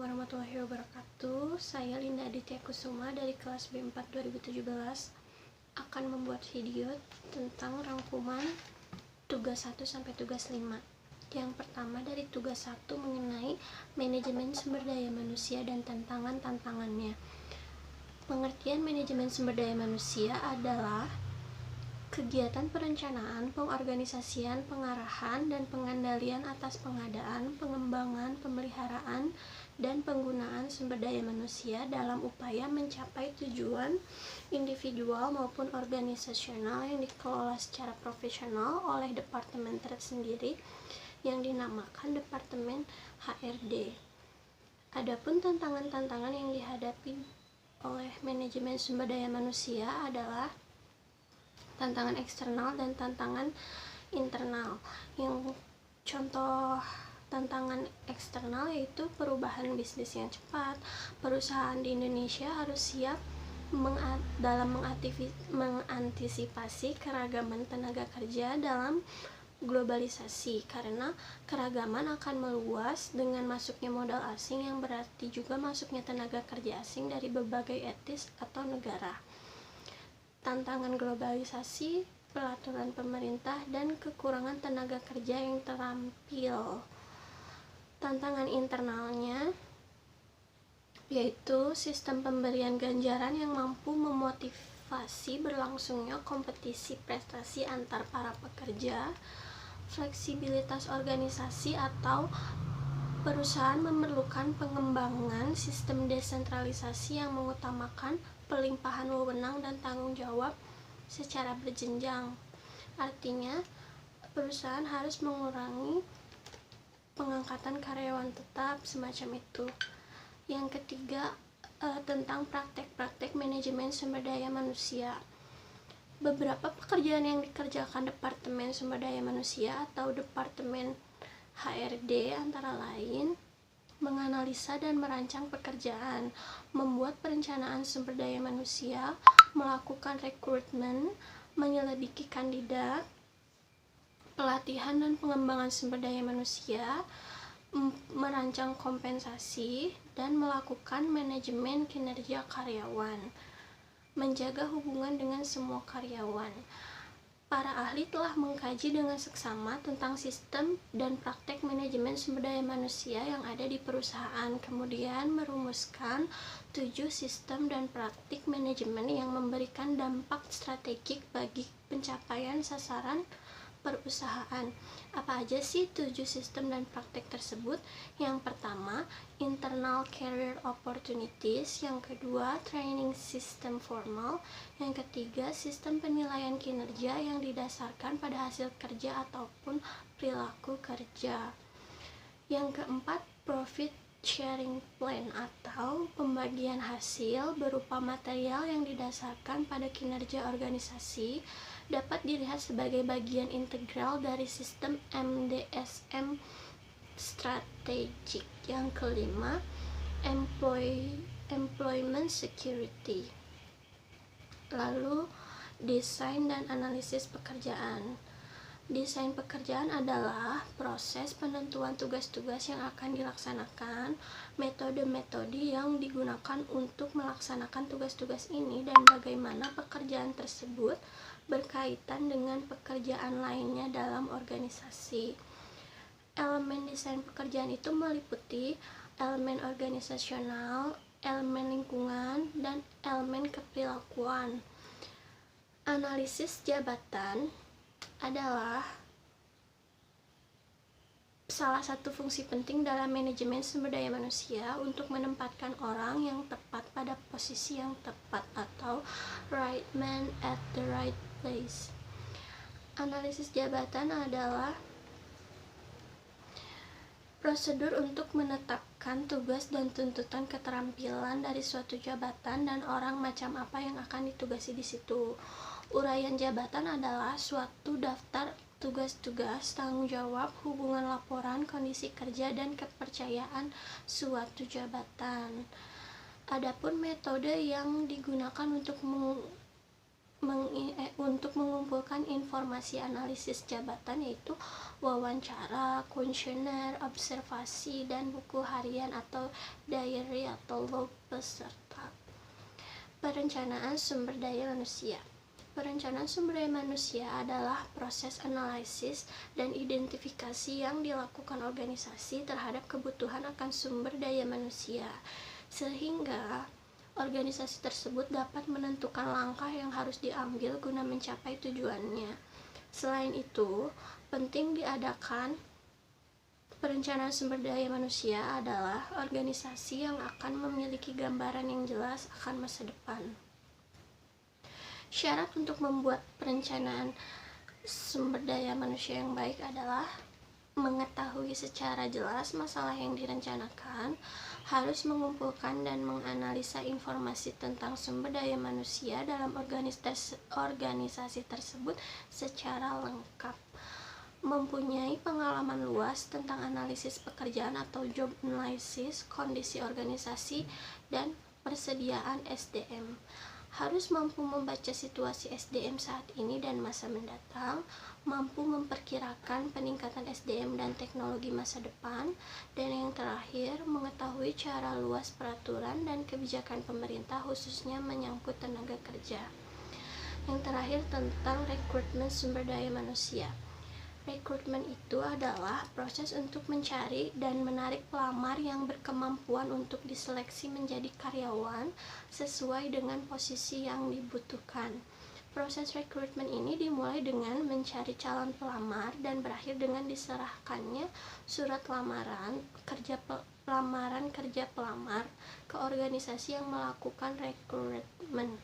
warahmatullahi wabarakatuh. Saya Linda Aditya Kusuma dari kelas B4 2017 akan membuat video tentang rangkuman tugas 1 sampai tugas 5. Yang pertama dari tugas 1 mengenai manajemen sumber daya manusia dan tantangan-tantangannya. Pengertian manajemen sumber daya manusia adalah kegiatan perencanaan, pengorganisasian, pengarahan, dan pengendalian atas pengadaan, pengembangan, pemeliharaan, dan penggunaan sumber daya manusia dalam upaya mencapai tujuan individual maupun organisasional yang dikelola secara profesional oleh departemen tersendiri yang dinamakan Departemen HRD. Adapun tantangan-tantangan yang dihadapi oleh manajemen sumber daya manusia adalah tantangan eksternal dan tantangan internal. Yang contoh tantangan eksternal yaitu perubahan bisnis yang cepat. Perusahaan di Indonesia harus siap dalam mengantisipasi keragaman tenaga kerja dalam globalisasi, karena keragaman akan meluas dengan masuknya modal asing yang berarti juga masuknya tenaga kerja asing dari berbagai etnis atau negara. Tantangan globalisasi, peraturan pemerintah, dan kekurangan tenaga kerja yang terampil. Tantangan internalnya yaitu sistem pemberian ganjaran yang mampu memotivasi berlangsungnya kompetisi prestasi antar para pekerja. Fleksibilitas organisasi atau perusahaan memerlukan pengembangan sistem desentralisasi yang mengutamakan pelimpahan wewenang dan tanggung jawab secara berjenjang. Artinya, perusahaan harus mengurangi pengangkatan karyawan tetap, semacam itu. Yang ketiga, tentang praktek-praktek manajemen sumber daya manusia. Beberapa pekerjaan yang dikerjakan Departemen Sumber Daya Manusia atau Departemen HRD antara lain menganalisa dan merancang pekerjaan, membuat perencanaan sumber daya manusia, melakukan rekrutmen, menyelidiki kandidat, pelatihan dan pengembangan sumber daya manusia, merancang kompensasi, dan melakukan manajemen kinerja karyawan, menjaga hubungan dengan semua karyawan. Para ahli telah mengkaji dengan seksama tentang sistem dan praktek manajemen sumber daya manusia yang ada di perusahaan, kemudian merumuskan 7 sistem dan praktik manajemen yang memberikan dampak strategik bagi pencapaian sasaran perusahaan. Apa aja sih 7 sistem dan praktek tersebut? Yang pertama, internal career opportunities. Yang kedua, training system formal. Yang ketiga, sistem penilaian kinerja yang didasarkan pada hasil kerja ataupun perilaku kerja. Yang keempat, profit sharing plan atau pembagian hasil berupa material yang didasarkan pada kinerja organisasi, dapat dilihat sebagai bagian integral dari sistem MDSM strategik. Yang kelima, employment security. Lalu, desain dan analisis pekerjaan. Desain pekerjaan adalah proses penentuan tugas-tugas yang akan dilaksanakan, metode-metode yang digunakan untuk melaksanakan tugas-tugas ini, dan bagaimana pekerjaan tersebut berkaitan dengan pekerjaan lainnya dalam organisasi. Elemen desain pekerjaan itu meliputi elemen organisasional, elemen lingkungan, dan elemen keperilakuan. Analisis jabatan adalah salah satu fungsi penting dalam manajemen sumber daya manusia untuk menempatkan orang yang tepat pada posisi yang tepat atau right man at the right place. Analisis jabatan adalah prosedur untuk menetapkan tugas dan tuntutan keterampilan dari suatu jabatan dan orang macam apa yang akan ditugasi di situ. Uraian jabatan adalah suatu daftar tugas-tugas, tanggung jawab, hubungan laporan, kondisi kerja, dan kepercayaan suatu jabatan. Adapun metode yang digunakan untuk untuk mengumpulkan informasi analisis jabatan, yaitu wawancara, kuesioner, observasi, dan buku harian atau diary atau log peserta. Perencanaan sumber daya manusia. Perencanaan sumber daya manusia adalah proses analisis dan identifikasi yang dilakukan organisasi terhadap kebutuhan akan sumber daya manusia, sehingga organisasi tersebut dapat menentukan langkah yang harus diambil guna mencapai tujuannya. Selain itu, penting diadakan perencanaan sumber daya manusia adalah organisasi yang akan memiliki gambaran yang jelas akan masa depan. Syarat untuk membuat perencanaan sumber daya manusia yang baik adalah mengetahui secara jelas masalah yang direncanakan, harus mengumpulkan dan menganalisa informasi tentang sumber daya manusia dalam organisasi tersebut secara lengkap, mempunyai pengalaman luas tentang analisis pekerjaan atau job analysis, kondisi organisasi, dan persediaan SDM. Harus mampu membaca situasi SDM saat ini dan masa mendatang, mampu memperkirakan peningkatan SDM dan teknologi masa depan, dan yang terakhir, mengetahui cara luas peraturan dan kebijakan pemerintah khususnya menyangkut tenaga kerja. Yang terakhir, tentang rekrutmen sumber daya manusia. Rekrutmen itu adalah proses untuk mencari dan menarik pelamar yang berkemampuan untuk diseleksi menjadi karyawan sesuai dengan posisi yang dibutuhkan. Proses rekrutmen ini dimulai dengan mencari calon pelamar dan berakhir dengan diserahkannya surat lamaran kerja pelamar ke organisasi yang melakukan rekrutmen.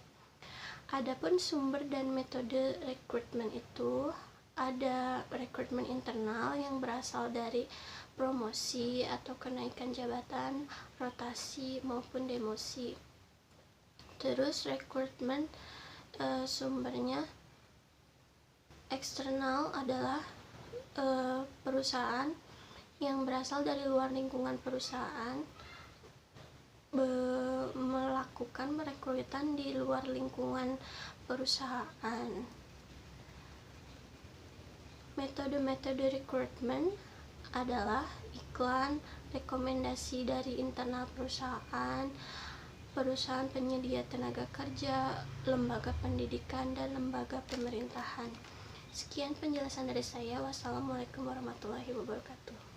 Adapun sumber dan metode rekrutmen itu ada rekrutmen internal yang berasal dari promosi atau kenaikan jabatan, rotasi maupun demosi. Terus rekrutmen sumbernya eksternal adalah perusahaan yang berasal dari luar lingkungan perusahaan melakukan perekrutan di luar lingkungan perusahaan. Metode-metode rekrutmen adalah iklan, rekomendasi dari internal perusahaan, perusahaan penyedia tenaga kerja, lembaga pendidikan, dan lembaga pemerintahan. Sekian penjelasan dari saya. Wassalamualaikum warahmatullahi wabarakatuh.